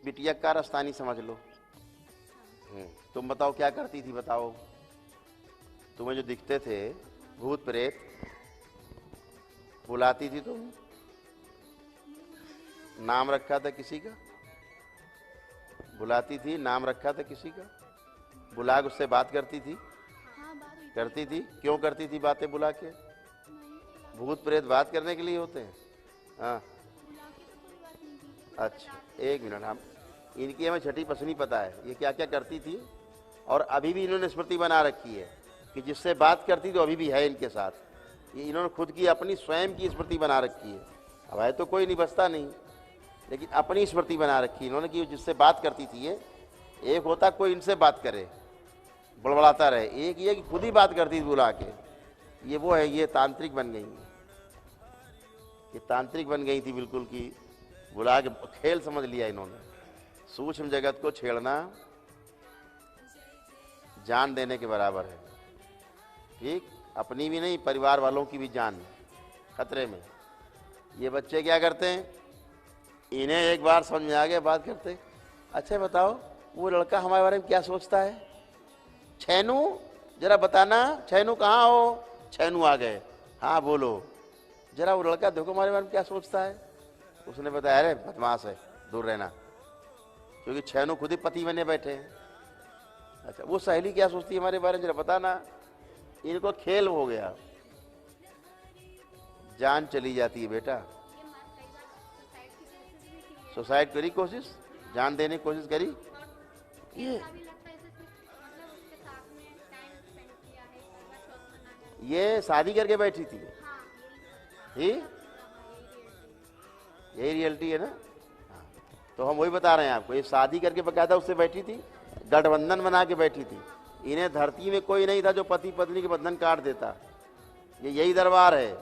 बिटिया कारस्तानी समझ लो। तुम बताओ क्या करती थी, बताओ। तुम्हें जो दिखते थे भूत प्रेत, बुलाती थी तुम? नाम रखा था किसी का? बुलाती थी, नाम रखा था किसी का? बुला के उससे बात करती थी? करती थी। क्यों करती थी बातें बुला के? भूत प्रेत बात करने के लिए होते हैं। हाँ, अच्छा एक मिनट, हम इनकी हमें छठी पसनी पता है ये क्या क्या करती थी, और अभी भी इन्होंने स्मृति बना रखी है कि जिससे बात करती थी अभी भी है इनके साथ। ये इन्होंने खुद की अपनी स्वयं की स्मृति बना रखी है। अब है तो कोई नहीं, बचता नहीं, लेकिन अपनी स्मृति बना रखी इन्होंने कि जिससे बात करती थी ये। एक होता कोई इनसे बात करे, बड़बड़ाता रहे, एक ये कि खुद ही बात करती थी बुला के। ये वो है, ये तांत्रिक बन गई, ये तांत्रिक बन गई थी बिल्कुल की। बुला के खेल समझ लिया इन्होंने। सूक्ष्म जगत को छेड़ना जान देने के बराबर है। ठीक, अपनी भी नहीं, परिवार वालों की भी जान खतरे में। ये बच्चे क्या करते हैं, इन्हें एक बार समझ में आ गया बात करते, अच्छा बताओ वो लड़का हमारे बारे में क्या सोचता है? छैनू जरा बताना, छैनू कहाँ हो? छैनू आ गए, हाँ बोलो, जरा वो लड़का देखो हमारे बारे में क्या सोचता है। उसने बताया अरे बदमाश है, दूर रहना, क्योंकि छैनू खुद ही पति बने बैठे हैं। अच्छा वो सहेली क्या सोचती है हमारे बारे में, जरा बताना। इनको खेल हो गया, जान चली जाती है बेटा। सुसाइड करी कोशिश, जान देने की कोशिश करी। ये शादी करके बैठी थी, यही रियलिटी है ना। तो हम वही बता रहे हैं आपको, ये शादी करके बकायदा उससे बैठी थी, गठबंधन बना के बैठी थी। इन्हें धरती में कोई नहीं था जो पति पत्नी के बंधन काट देता। ये यही दरबार है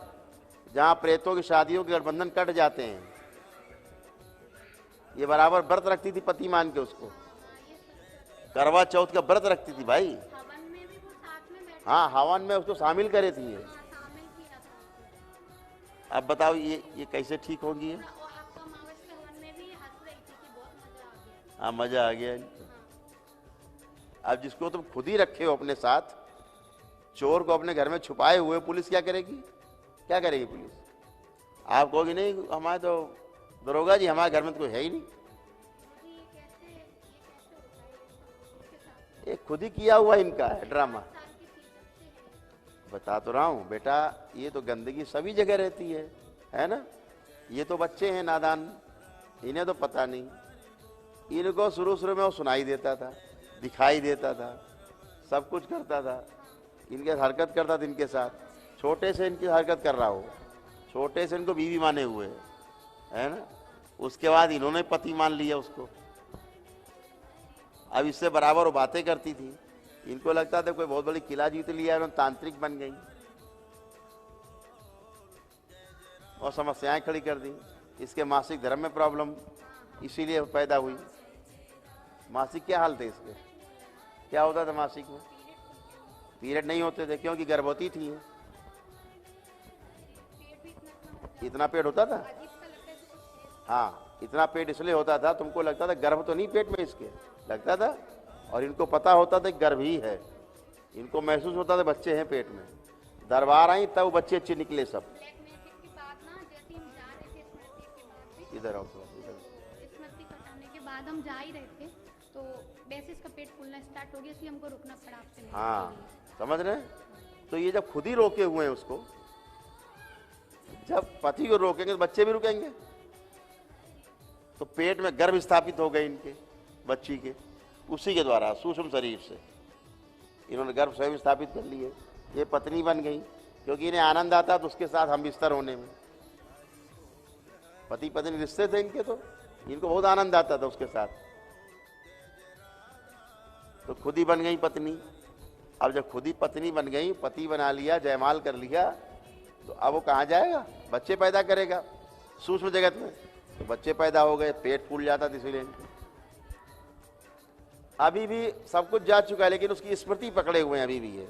जहां प्रेतों की शादियों के गठबंधन कट जाते हैं। ये बराबर व्रत रखती थी पति मान के उसको, करवा चौथ का व्रत रखती थी भाई। हाँ, हवन में उसको शामिल करे थी ये। अब बताओ ये कैसे ठीक होगी? हाँ मजा आ गया। अब जिसको तुम खुद ही रखे हो अपने साथ, चोर को अपने घर में छुपाए हुए, पुलिस क्या करेगी? क्या करेगी पुलिस? आप कहोगे नहीं हमारे तो दरोगा जी हमारे घर में तो कोई है ही नहीं। ये खुद ही किया हुआ इनका है ड्रामा। बता तो रहा हूं बेटा, ये तो गंदगी सभी जगह रहती है ना। ये तो बच्चे हैं नादान, इन्हें तो पता नहीं। इनको शुरू शुरू में वो सुनाई देता था, दिखाई देता था, सब कुछ करता था, इनके हरकत करता था इनके साथ। छोटे से इनकी हरकत कर रहा हो, छोटे से इनको बीवी माने हुए है ना। उसके बाद इन्होंने पति मान लिया उसको। अब इससे बराबर वो बातें करती थी, इनको लगता था कोई बहुत बड़ी किला जीत लिया, उन्होंने तांत्रिक बन गई और समस्याएं खड़ी कर दी। इसके मासिक धर्म में प्रॉब्लम इसीलिए पैदा हुई। मासिक क्या हाल थे इसके, क्या होता था मासिक में? पीरियड नहीं होते थे क्योंकि गर्भवती थी। इतना पेट होता था, हाँ इतना पेट इसलिए होता था, तुमको लगता था गर्भ तो नहीं पेट में इसके, लगता था, और इनको पता होता था गर्भ ही है। इनको महसूस होता था बच्चे हैं पेट में। दरबार आई तब बच्चे अच्छे निकले सब। इधर आओ, स्मृति कटाने के बाद हम जा ही रहे थे तो वैसे इसका पेट फूलना स्टार्ट हो गया, इसलिए हमको रुकना पड़ा आपसे। हाँ समझ रहे। तो ये जब खुद ही रोके हुए हैं उसको, जब पति को रोकेंगे तो बच्चे भी रुकेंगे। तो पेट में गर्भ स्थापित हो गए इनके बच्ची के, उसी के द्वारा सूक्ष्म शरीर से इन्होंने गर्भ स्वयं स्थापित कर लिए। ये पत्नी बन गई क्योंकि इन्हें आनंद आता तो उसके साथ हम बिस्तर होने में। पति पत्नी रिश्ते थे इनके, तो इनको बहुत आनंद आता था उसके साथ, तो खुद ही बन गई पत्नी। अब जब खुद ही पत्नी बन गई, पति बना लिया, जयमाल कर लिया, तो अब वो कहाँ जाएगा? बच्चे पैदा करेगा सूक्ष्म जगत में। तो बच्चे पैदा हो गए, पेट फूल जाता था इसीलिए। अभी भी सब कुछ जा चुका है, लेकिन उसकी स्मृति पकड़े हुए हैं अभी भी है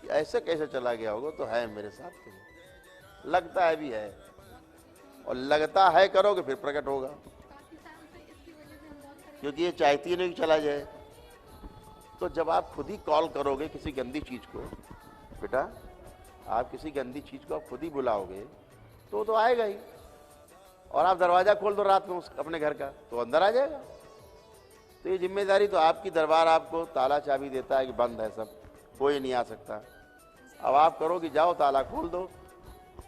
कि ऐसे कैसे चला गया होगा, तो है मेरे साथ, तो लगता है भी है, और लगता है करोगे फिर प्रकट होगा। क्योंकि ये चाहती नहीं कि चला जाए। तो जब आप खुद ही कॉल करोगे किसी गंदी चीज़ को, बेटा आप किसी गंदी चीज़ को आप खुद ही बुलाओगे तो आएगा ही। और आप दरवाज़ा खोल दो रात में उस अपने घर का, तो अंदर आ जाएगा। तो ये जिम्मेदारी तो आपकी, दरबार आपको ताला चाबी देता है कि बंद है सब, कोई नहीं आ सकता। अब आप करो कि जाओ ताला खोल दो,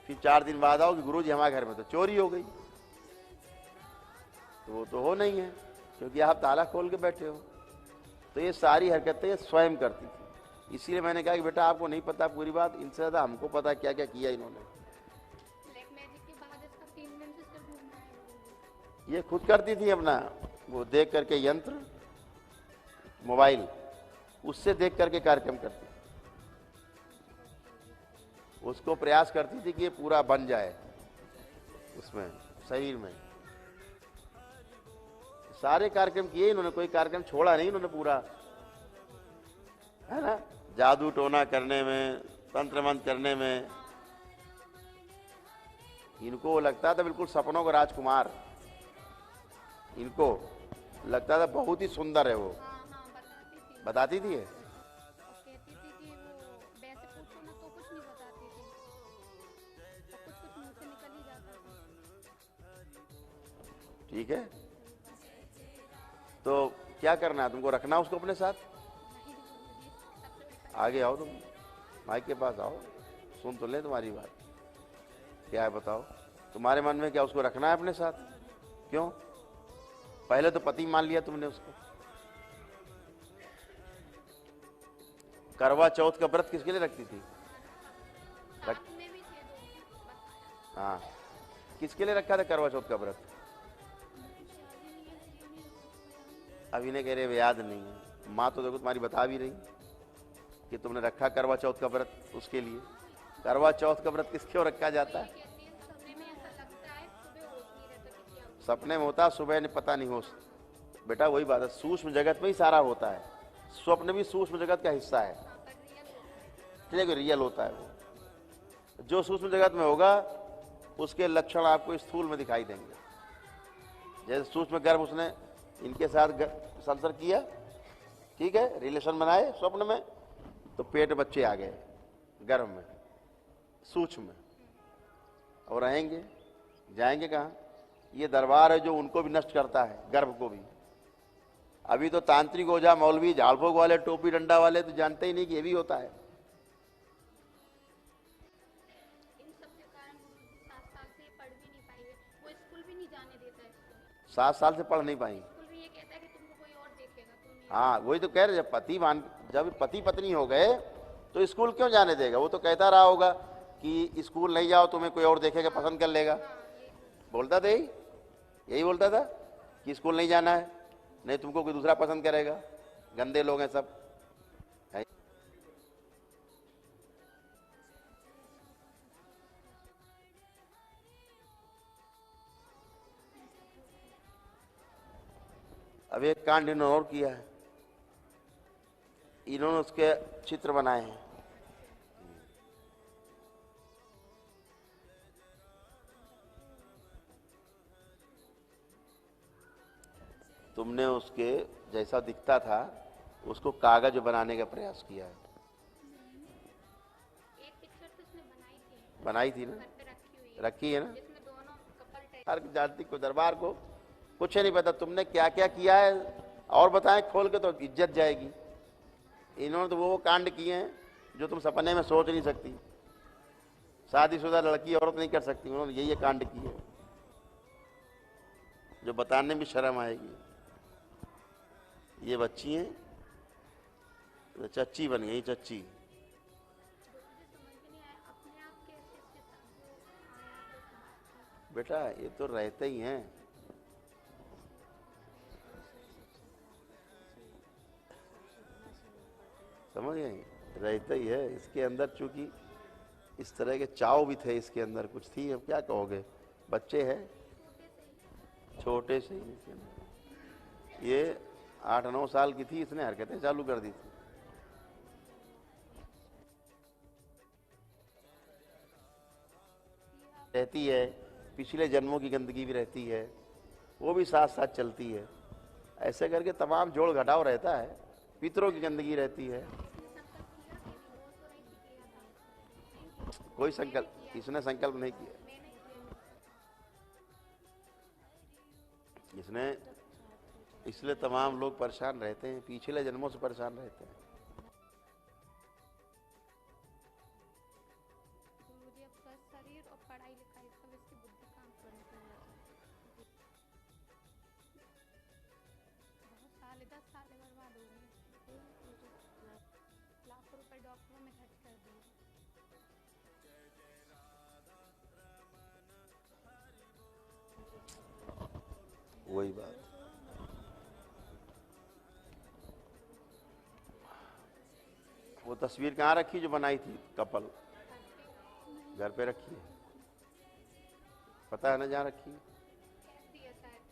फिर 4 दिन बाद आओ कि गुरुजी हमारे घर में तो चोरी हो गई, तो वो तो हो नहीं है क्योंकि आप ताला खोल के बैठे हो। तो ये सारी हरकतें स्वयं करती थी। इसीलिए मैंने कहा कि बेटा आपको नहीं पता पूरी बात, इनसे ज़्यादा हमको पता क्या क्या किया इन्होंने। ब्लैक मैजिक के बाद इसका 3 दिन से सिर घूमना है। ये खुद करती थी अपना, वो देख करके यंत्र, मोबाइल, उससे देख करके कार्यक्रम करती, उसको प्रयास करती थी कि ये पूरा बन जाए उसमें शरीर में। सारे कार्यक्रम किए इन्होंने, कोई कार्यक्रम छोड़ा नहीं इन्होंने पूरा, है ना। जादू टोना करने में, तंत्र मंत्र करने में इनको लगता था बिल्कुल सपनों का राजकुमार, इनको लगता था बहुत ही सुंदर है वो। हाँ बताती बताती थी। थी ये? और कहती थी कि वो वैसे पूछो ना तो कुछ नहीं बताती थी, और कुछ मुंह से निकल ही जाता था। ठीक है, तो क्या करना है तुमको, रखना उसको अपने साथ। आगे आओ तुम, माइक के पास आओ, सुन तो ले तुम्हारी बात। क्या है बताओ, तुम्हारे मन में क्या उसको रखना है अपने साथ? क्यों? पहले तो पति मान लिया तुमने उसको। करवा चौथ का व्रत किसके लिए रखती थी? साथ में भी थे दो। हाँ, किसके लिए रखा था करवा चौथ का व्रत? अभी ने कह रहे याद नहीं है। माँ तो देखो तुम्हारी बता भी रही कि तुमने रखा करवा चौथ का व्रत उसके लिए। करवा चौथ का व्रत किसके रखा जाता है? सपने में होता, सुबह ने पता नहीं हो। बेटा वही बात है, सूक्ष्म जगत में ही सारा होता है। स्वप्न भी सूक्ष्म जगत का हिस्सा है, ठीक है, रियल होता है वो। जो सूक्ष्म जगत में होगा उसके लक्षण आपको स्थूल में दिखाई देंगे। जैसे सूक्ष्म गर्भ उसने इनके साथ संसर्ग किया, ठीक है, रिलेशन बनाए स्वप्न में, तो पेट बच्चे आ गए गर्भ में, सूक्ष्म में। और रहेंगे, जाएंगे कहाँ? ये दरबार है जो उनको भी नष्ट करता है, गर्भ को भी। अभी तो तांत्रिक ओझा मौलवी झाड़फूक वाले टोपी डंडा वाले तो जानते ही नहीं कि ये भी होता है। इन सब के कारण 7 साल से पढ़ भी नहीं पाई है, वो स्कूल भी नहीं जाने देता है इसको। 7 साल से पढ़ नहीं पाई। स्कूल भी ये कहता है कि तुमको कोई और देखेगा, तुम नहीं। हाँ वही तो कह रहे, जब पति पत्नी हो गए तो स्कूल क्यों जाने देगा? वो तो कहता रहा होगा कि स्कूल नहीं जाओ तुम्हें कोई और देखेगा, पसंद कर लेगा। बोलता था यही बोलता था कि स्कूल नहीं जाना है, नहीं तुमको कोई दूसरा पसंद करेगा, गंदे लोग हैं सब है। अब एक कांड इन्होंने और किया है, इन्होंने उसके चित्र बनाए हैं। तुमने उसके जैसा दिखता था उसको कागज बनाने का प्रयास किया है। एक पिक्चर तो उसने बनाई थी ना, घर पे रखी हुई है, रखी है ना। जिसमें दोनों कपल टाइप। हर जाति को, दरबार को कुछ नहीं पता तुमने क्या क्या किया है, और बताएं खोल के तो इज्जत जाएगी। इन्होंने तो वो कांड किए हैं जो तुम सपने में सोच नहीं सकती। शादीशुदा लड़की औरत नहीं कर सकती, उन्होंने ये कांड किए जो बताने में शर्म आएगी। ये बच्ची हैं, चच्ची बन गई, चच्ची। मुझे समझ में नहीं आया अपने आप कैसे इसके साथ वो आया। बेटा ये तो रहते ही हैं, समझ गए, रहता ही है इसके अंदर। चूंकि इस तरह के चाव भी थे इसके अंदर, कुछ थी। अब क्या कहोगे, बच्चे हैं छोटे से ही इसके अंदर। ये 8-9 साल की थी, इसने हरकतें चालू कर दी थी। रहती है, पिछले जन्मों की गंदगी भी रहती है, वो भी साथ साथ चलती है। ऐसे करके तमाम जोड़ घटाव रहता है, पितरों की गंदगी रहती है। कोई संकल्प, इसने संकल्प नहीं किया, इसने, इसलिए तमाम लोग परेशान रहते हैं, पिछले जन्मों से परेशान रहते हैं। मुझे अब स्वस्थ शरीर और पढ़ाई लिखाई सब इसकी बुद्धि काम करने के लिए बहुत साल 10 साल बर्बाद हो गए। लाखों रुपए डॉक्टरों में खर्च कर दिए। वही बात, वो तस्वीर कहाँ रखी जो बनाई थी कपल? घर पे रखी है, पता है ना जहाँ रखी है? कैसी है शायद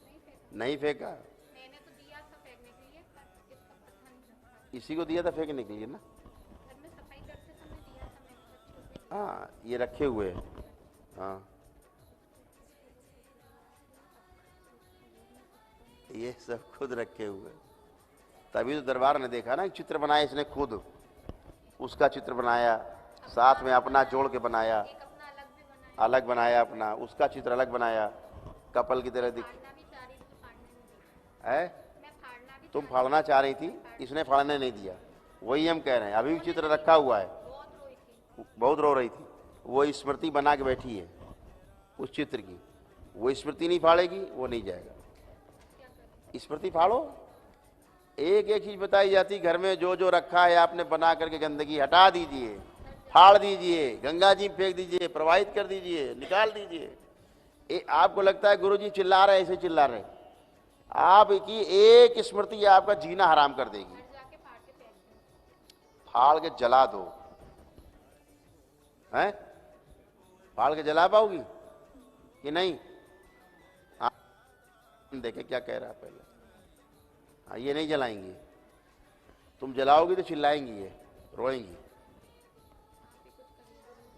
नहीं फेंका। नहीं फेंका, मैंने तो दिया था फेंकने के लिए पर इसका पता नहीं रखा। इसी को दिया था फेंकने के लिए ना। घर में सफाई करते समय दिया था मैंने बच्चों के। हाँ, ये रखे हुए हैं। हाँ, ये सब खुद रखे हुए, तभी तो दरबार ने देखा ना, एक चित्र बनाया इसने खुद, उसका चित्र बनाया, साथ में अपना जोड़ के बनाया, एक अपना अलग भी बनाया। अलग बनाया अपना, उसका चित्र अलग बनाया, कपल की तरह दिख फाड़ना भी चाह रही थी, फाड़ने नहीं दिया। है। मैं फाड़ना भी तुम फाड़ना चाह रही थी, इसने फाड़ने नहीं दिया। वही हम कह रहे हैं, अभी भी चित्र रखा हुआ है, बहुत रोई थी। बहुत रो रही थी। वो स्मृति बना के बैठी है उस चित्र की, वो स्मृति नहीं फाड़ेगी, वो नहीं जाएगा। क्या करें? स्मृति फाड़ो, एक एक चीज बताई जाती, घर में जो जो रखा है आपने बना करके गंदगी हटा दीजिए, फाड़ दीजिए, गंगा जी में फेंक दीजिए, प्रवाहित कर दीजिए, निकाल दीजिए। आपको लगता है गुरुजी चिल्ला रहे, ऐसे चिल्ला रहे, आपकी एक स्मृति आपका जीना हराम कर देगी। घर जाके फाड़ के फेंक दो। फाड़ के जला दो, हैं? फाड़ के जला पाओगी कि नहीं? हाँ, देखे क्या कह रहा है पहले। हाँ, ये नहीं जलाएंगी, तुम जलाओगी तो चिल्लाएंगी, ये रोएंगी।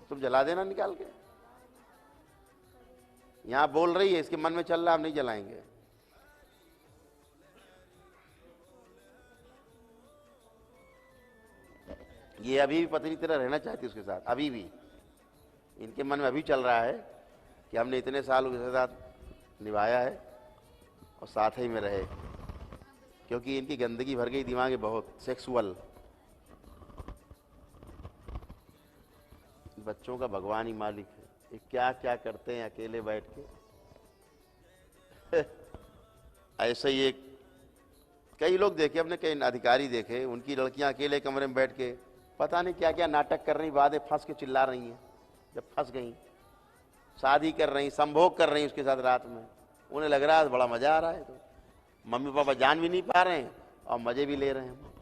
तुम जला देना निकाल के, यहां बोल रही है, इसके मन में चल रहा, हम नहीं जलाएंगे। ये अभी भी पत्नी तरह रहना चाहती है उसके साथ, अभी भी इनके मन में अभी चल रहा है कि हमने इतने साल उसके साथ निभाया है और साथ ही में रहे, क्योंकि इनकी गंदगी भर गई दिमाग में बहुत, सेक्सुअल। बच्चों का भगवान ही मालिक है, ये क्या क्या करते हैं अकेले बैठ के। ऐसे ही एक, कई लोग देखे, अपने कई अधिकारी देखे, उनकी लड़कियां अकेले कमरे में बैठ के पता नहीं क्या क्या नाटक कर रही, बातें फंस के चिल्ला रही हैं। जब फंस गई, शादी कर रही, संभोग कर रही उसके साथ रात में, उन्हें लग रहा है बड़ा मजा आ रहा है, तो मम्मी पापा जान भी नहीं पा रहे हैं और मजे भी ले रहे हैं।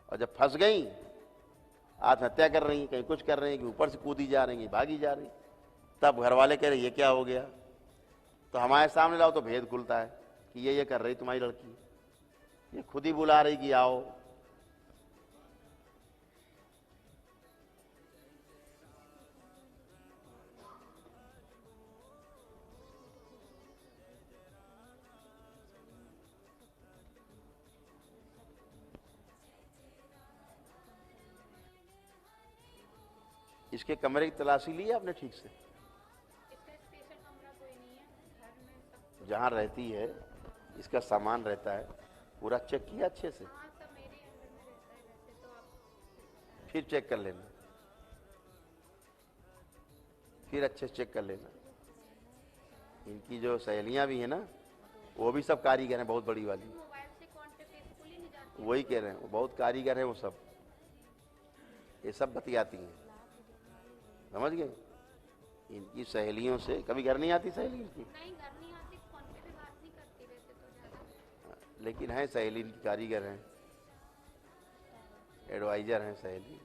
और जब फंस गई, आत्महत्या कर रही, कहीं कुछ कर रही, कि ऊपर से कूदी जा रही, भागी जा रही, तब घर वाले कह रहे ये क्या हो गया? तो हमारे सामने लाओ तो भेद खुलता है कि ये कर रही तुम्हारी लड़की, ये खुद ही बुला रही कि आओ। इसके कमरे की तलाशी ली है आपने ठीक से? इसका स्पेशल कमरा कोई नहीं है, घर में सब जहाँ रहती है, इसका सामान रहता है, पूरा चेक किया अच्छे से? हाँ सब मेरे अंडर में रहता है वैसे तो। आप फिर चेक कर लेना, फिर अच्छे से चेक कर लेना। इनकी जो सहेलियां भी हैं ना, वो भी सब कारीगर हैं, बहुत बड़ी वाली, मोबाइल से कांटेक्ट फेसबुक ही नहीं जाती। वही कह रहे हैं, वो बहुत कारीगर है वो सब, ये सब बतियाती हैं, समझ गए? इनकी सहेलियों से कभी घर नहीं आती सहेली इनकी, नहीं घर नहीं आती, फोन पे भी बात नहीं करती वैसे तो ज़्यादा। लेकिन है सहेली इनकी कारीगर हैं, एडवाइजर हैं सहेली।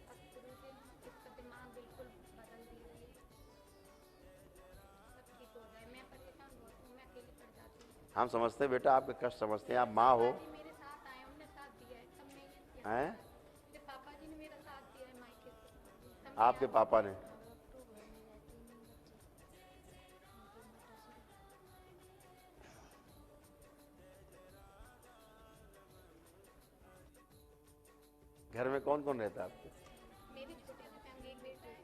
अब गुरुजी इसका दिमाग बिल्कुल बदल दिया है, सब ठीक हो जाए। मैं परेशान बहुत हूँ, मैं अकेली पड़ जाती हूँ। हम समझते हैं बेटा, आपके कष्ट समझते हैं, आप माँ हो। पापा जी मेरे साथ आए, उन्होंने साथ दिया है, तब मैं ये किया। हैं? मेरे पापा जी ने मेरा साथ दिया है मायके से, तब आपके पापा ने? घर में कौन कौन रहता है आपके? मेरी छोटी सी फैमिली, एक बेटा है,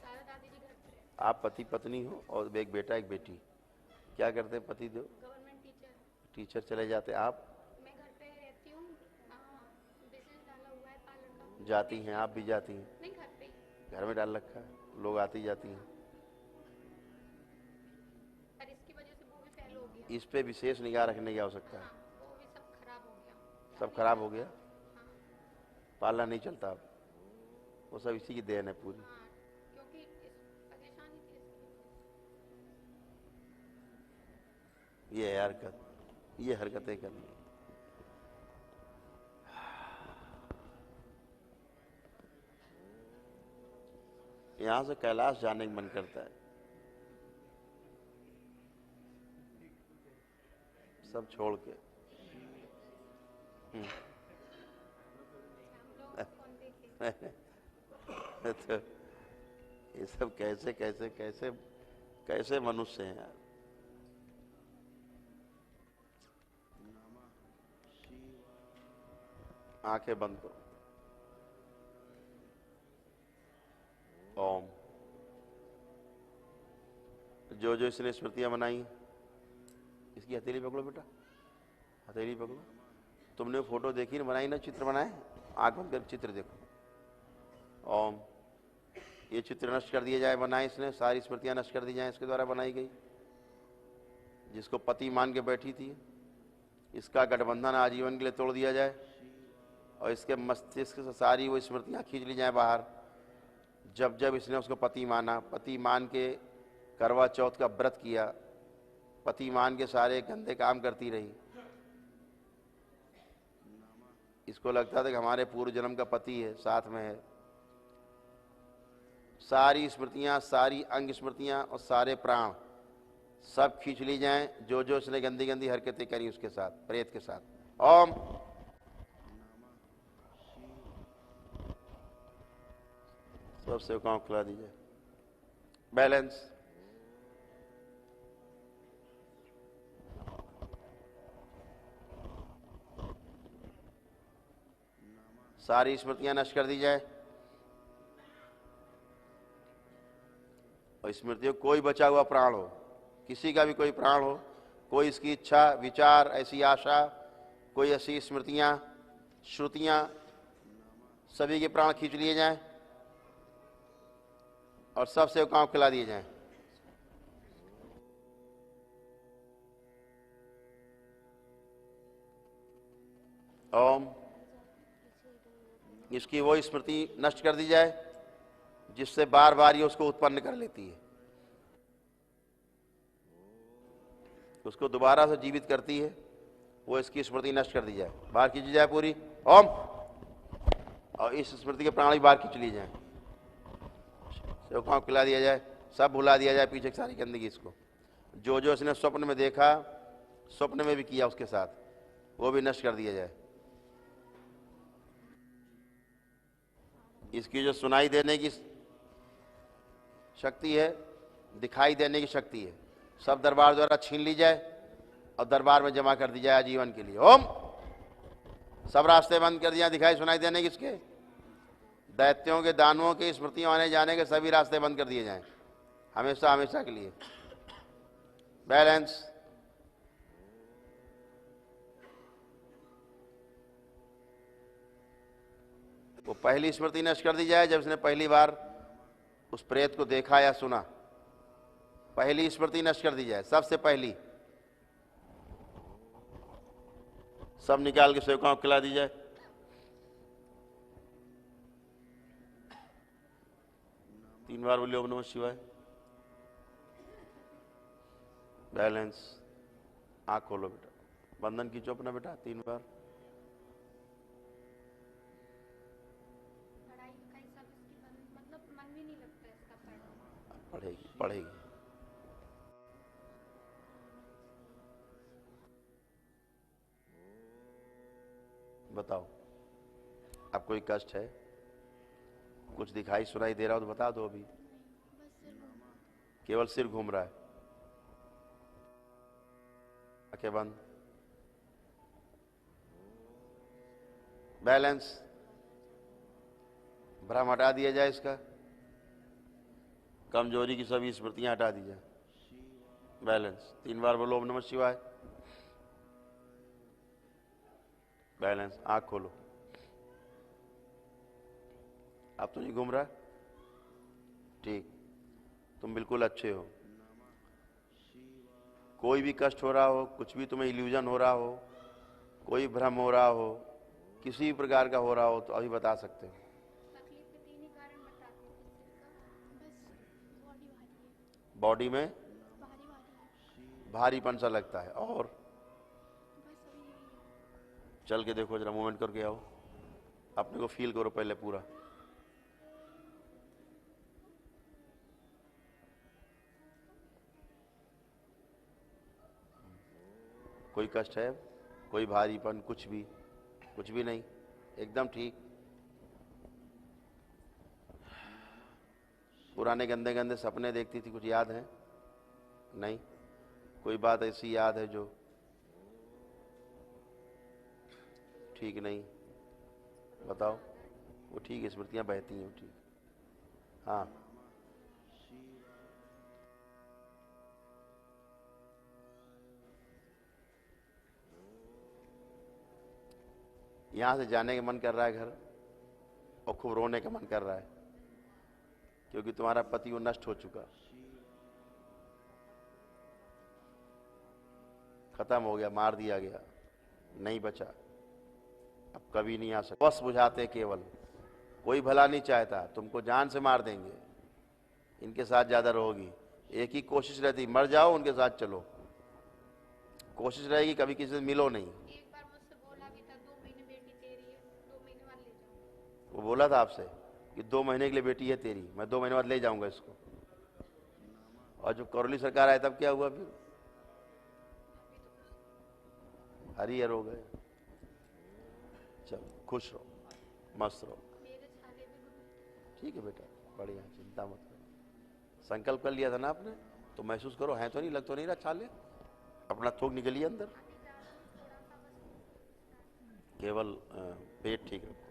दादा दादी जी घर पे रहते आप पति पत्नी हो और एक बेटा एक बेटी। क्या करते हैं पति देव? हैं। Government teacher. टीचर चले जाते। आप मैं घर पे रहती हूँ, बिजनेस डाला हुआ है पार्लर का। जाती हैं? आप भी जाती हैं? नहीं, घर पे ही। घर में डाल रखा है, लोग आती जाती हैं। पर इसकी वजह से वो भी फेल हो गया। इस पे विशेष निगाह रखने की आवश्यकता है। हाँ, वो भी सब खराब हो गया। सब खराब हो गया, हाँ। पालना नहीं चलता अब, वो सब इसी की देन है पूरी। हाँ, क्योंकि इस परेशानी थी इसकी। ये हरकत, ये हरकतें करनी। यहां से कैलाश जाने का मन करता है, सब छोड़ के। हम लोग कौन देखे। तो ये सब कैसे कैसे कैसे कैसे मनुष्य हैं यार। आंखें बंद करो। ओम। जो जो इसने स्मृतियां बनाई, इसकी हथेली पकड़ो बेटा, हथेली पकड़ो। तुमने फोटो देखी ना, बनाई ना, चित्र बनाए, आंख बंद कर चित्र देखो। ओम। ये चित्र नष्ट कर दिए जाए, बनाए इसने, सारी स्मृतियां नष्ट कर दी जाए इसके द्वारा बनाई गई। जिसको पति मान के बैठी थी, इसका गठबंधन आजीवन के लिए तोड़ दिया जाए और इसके मस्तिष्क से सारी वो स्मृतियां खींच ली जाए बाहर। जब जब इसने उसको पति माना, पति मान के करवा चौथ का व्रत किया, पति मान के सारे गंदे काम करती रही। इसको लगता था कि हमारे पूर्व जन्म का पति है, साथ में है। सारी स्मृतियां, सारी अंग स्मृतियां और सारे प्राण सब खींच ली जाएं, जो जो उसने गंदी गंदी हरकतें करी उसके साथ, प्रेत के साथ। ओम। सब सेवकाओं को खिला दीजिए। बैलेंस। सारी स्मृतियां नष्ट कर दी जाए और स्मृतियों कोई बचा हुआ प्राण हो, किसी का भी कोई प्राण हो, कोई इसकी इच्छा, विचार, ऐसी आशा, कोई ऐसी स्मृतियां, श्रुतियां, सभी के प्राण खींच लिए जाएं और सब सेवकाओं को खिला दिए जाएं। ओम। इसकी वो स्मृति नष्ट कर दी जाए जिससे बार बार ये उसको उत्पन्न कर लेती है, उसको दोबारा से जीवित करती है, वो इसकी स्मृति नष्ट कर दी जाए, बाहर खींची जाए पूरी। ओम। और इस स्मृति के प्राण भी बाहर खींच लिए जाए, सेवकाओं को खिला दिया जाए, सब भुला दिया जाए पीछे की सारी गंदगी इसको। जो जो इसने स्वप्न में देखा, स्वप्न में भी किया उसके साथ, वो भी नष्ट कर दिया जाए। इसकी जो सुनाई देने की शक्ति है, दिखाई देने की शक्ति है, सब दरबार द्वारा छीन ली जाए और दरबार में जमा कर दी जाए आजीवन के लिए। ओम। सब रास्ते बंद कर दिया दिखाई सुनाई देने की। इसके दैत्यों के, दानवों के, स्मृतियों आने जाने के सभी रास्ते बंद कर दिए जाएं, हमेशा हमेशा के लिए। बैलेंस। वो पहली स्मृति नष्ट कर दी जाए जब उसने पहली बार उस प्रेत को देखा या सुना, पहली स्मृति नष्ट कर दी जाए, सबसे पहली। सब निकाल के सेवकाओं को खिला दी जाए। तीन बार बोलिए ओम नमः शिवाय। बैलेंस। आंख खोलो बेटा, बंधन खींचो अपना बेटा 3 बार। पढ़ाई लिखाई सब इसकी मतलब मन भी नहीं लगता इसका पढ़ना। पढ़ेगी पढ़ेगी। बताओ, अब कोई कष्ट है, कुछ दिखाई सुनाई दे रहा हो तो बता दो। अभी केवल सिर घूम रहा है, आंखें बंद। बैलेंस, भ्रम हटा दिया जाए, इसका कमजोरी की सभी स्मृतियां हटा दी जाए। बैलेंस, 3 बार बोलो ओम नमः शिवाय। बैलेंस, आंख खोलो। अब तो नहीं घूम रहा, ठीक, तुम बिल्कुल अच्छे हो। कोई भी कष्ट हो रहा हो, कुछ भी तुम्हें इल्यूजन हो रहा हो, कोई भ्रम हो रहा हो, किसी भी प्रकार का हो रहा हो, तो अभी बता सकते हो। तकलीफ के 3 ही कारण बताते थे सिर का, बस बॉडी भारी है, बॉडी में भारी भारी है, भारीपन सा लगता है, और बस अभी यही है। चल के देखो जरा, मूवमेंट करके आओ, अपने को फील करो पहले पूरा। कोई कष्ट है, कोई भारीपन, कुछ भी नहीं, एकदम ठीक। पुराने गंदे गंदे सपने देखती थी, कुछ याद है? नहीं? कोई बात ऐसी याद है जो ठीक नहीं? बताओ। वो ठीक, स्मृतियां बहती हैं, वो ठीक। हाँ, यहां से जाने का मन कर रहा है घर, और खूब रोने का मन कर रहा है, क्योंकि तुम्हारा पति वो नष्ट हो चुका, खत्म हो गया, मार दिया गया, नहीं बचा, अब कभी नहीं आ सकता। बस बुझाते केवल, कोई भला नहीं चाहता, तुमको जान से मार देंगे, इनके साथ ज्यादा रहोगी। एक ही कोशिश रहती, मर जाओ उनके साथ चलो, कोशिश रहेगी कभी किसी से मिलो नहीं। एक बार मुझसे बोला भी था 2 महीने बेटी तेरी है, 2 महीने बाद ले जाऊंगा। वो बोला था आपसे कि 2 महीने के लिए बेटी है तेरी, मैं 2 महीने बाद ले जाऊंगा इसको, और जब करौली सरकार आए तब क्या हुआ फिर? हरिहर हो गए। चलो खुश रहो, मस्त रहो। मेरे छाले भी गुरु। ठीक है बेटा, बढ़िया, चिंता मत करो। संकल्प कर लिया था ना आपने, तो महसूस करो, है तो नहीं, लग तो नहीं रहा छाले, अपना थोक निकलिए अंदर, केवल पेट ठीक रखो।